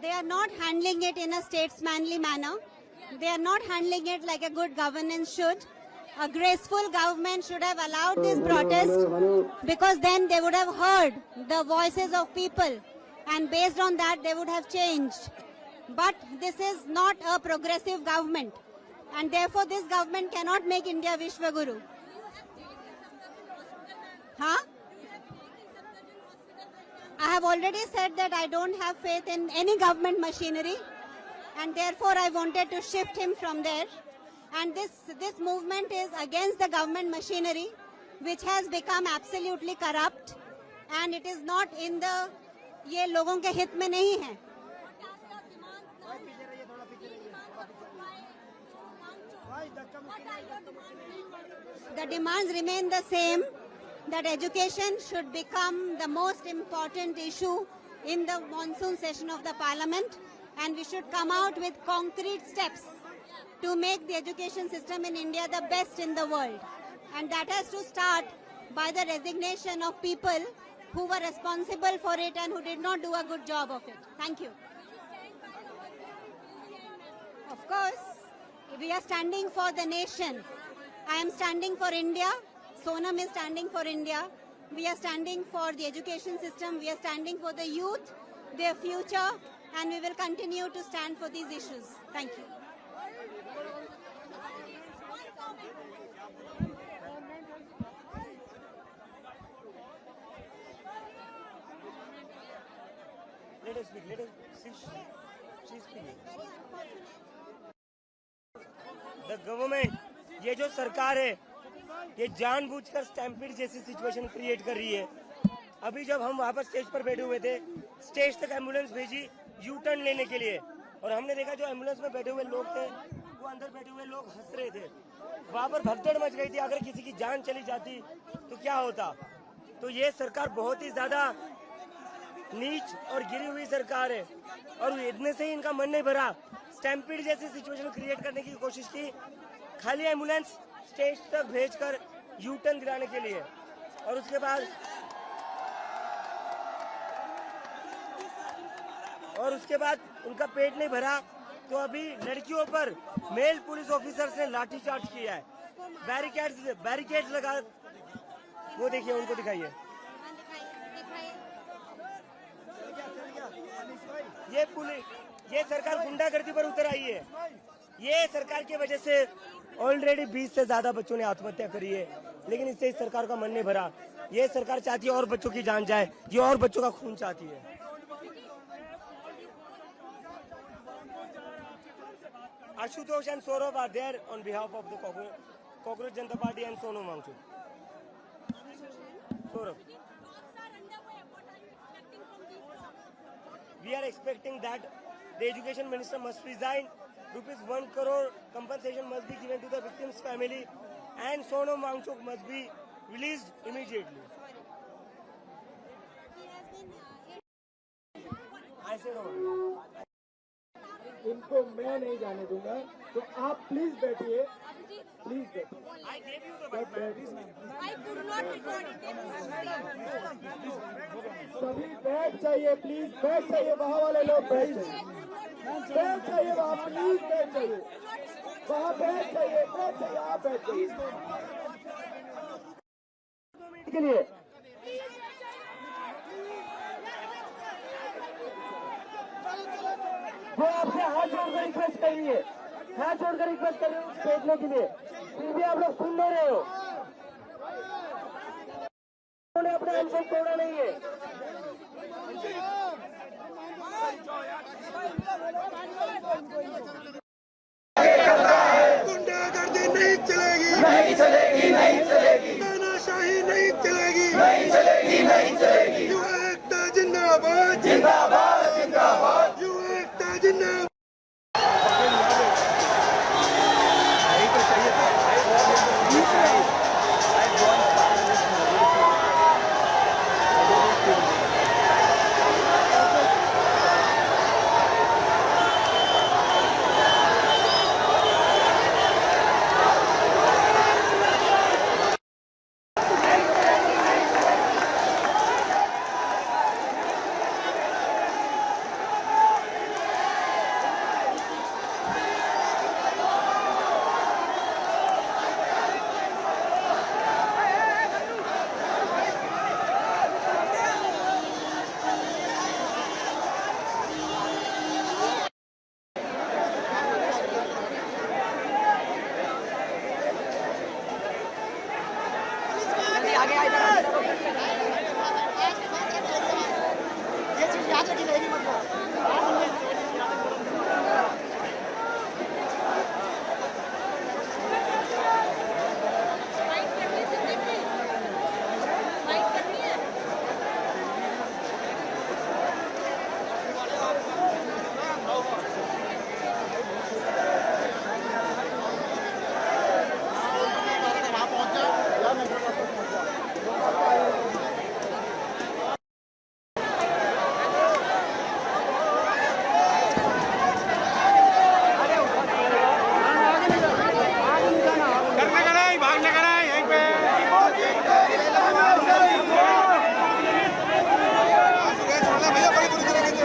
they are not handling it in a statesmanly manner. They are not handling it like a good governance should. A graceful government should have allowed this protest, because then they would have heard the voices of people, and based on that they would have changed. But this is not a progressive government, and therefore this government cannot make India Vishwaguru. Huh? I have already said that I don't have faith in any government machinery, and therefore I wanted to shift him from there. And this movement is against the government machinery, which has become absolutely corrupt, and it is not in the, ये लोगों के हित में नहीं है. The demands remain the same, that education should become the most important issue in the monsoon session of the parliament, and we should come out with concrete steps to make the education system in India the best in the world. And that has to start by the resignation of people who were responsible for it and who did not do a good job of it. Thank you. Of course, we are standing for the nation. I am standing for India. Sonam is standing for India. We are standing for the education system. We are standing for the youth, their future, and we will continue to stand for these issues. Thank you. Let us speak. Let us see. She's speaking. The government, ये जो सरकार है, ये जानबूझकर stampede जैसी situation create कर रही है. अभी जब हम वहाँ पर स्टेज पर बैठे हुए थे, स्टेज तक एम्बुलेंस भेजी यू टर्न लेने के लिए, और हमने देखा जो एम्बुलेंस में बैठे हुए लोग थे, वो अंदर बैठे हुए लोग हंस रहे थे. वहाँ पर भगदड़ मच गई थी. अगर किसी की जान चली जाती तो क्या होता. तो ये सरकार बहुत ही ज्यादा नीच और गिरी हुई सरकार है, और इतने से ही इनका मन नहीं भरा. स्टैम्पीड जैसी सिचुएशन क्रिएट करने की कोशिश की, खाली एम्बुलेंस स्टेज तक भेजकर यू टर्न दिलाने के लिए, और उसके बाद उनका पेट नहीं भरा. तो अभी लड़कियों पर मेल पुलिस ऑफिसर्स ने लाठीचार्ज किया है. बैरिकेड्स लगा, वो देखिए, उनको दिखाइए. ये सरकार गुंडागर्दी पर उतर आई है. ये सरकार की वजह से ऑलरेडी 20 से ज्यादा बच्चों ने आत्महत्या करी है, लेकिन इससे इस सरकार का मन नहीं भरा. ये सरकार चाहती है और बच्चों की जान जाए, ये और बच्चों का खून चाहती है. Ashutosh and Saurabh are there on behalf of the Cockroach Janata Party and Sonam Wangchuk. Saurabh. We are expecting that the education minister must resign, ₹1 crore compensation must be given to the victim's family, and Sonam Wangchuk must be released immediately. I say no. इनको मैं नहीं जाने दूंगा, तो आप please बैठिए, please बैठिए. सभी बैठ जाइए, प्लीज बैठ जाइए. वहाँ वाले लोग बैठ जाइए, बैठ जाइए. वहाँ प्लीज बैठ जाइए, वहाँ बैठ जाइए, बैठ जाइए. आप बैठ जाइए के लिए. वो आपसे हाथ जोड़कर रिक्वेस्ट करेंगे, हाथ जोड़कर रिक्वेस्ट करेंगे बैठने के लिए. फिर भी आप लोग सुन नहीं रहे हो. उन्होंने अपने हम को तोड़ा नहीं है. गुंडागर्दी नहीं चलेगी, नहीं चलेगी, नहीं चलेगी. तानाशाही नहीं चलेगी, नहीं चलेगी, नहीं चलेगी. युवा एकता जिंदाबाद, जिंदाबाद, जिंदाबाद. युवा एकता जिंदाबाद. आगे आए ये चीज याद रखी रहेगी मतलब भैया बड़ी बुरी तरीके से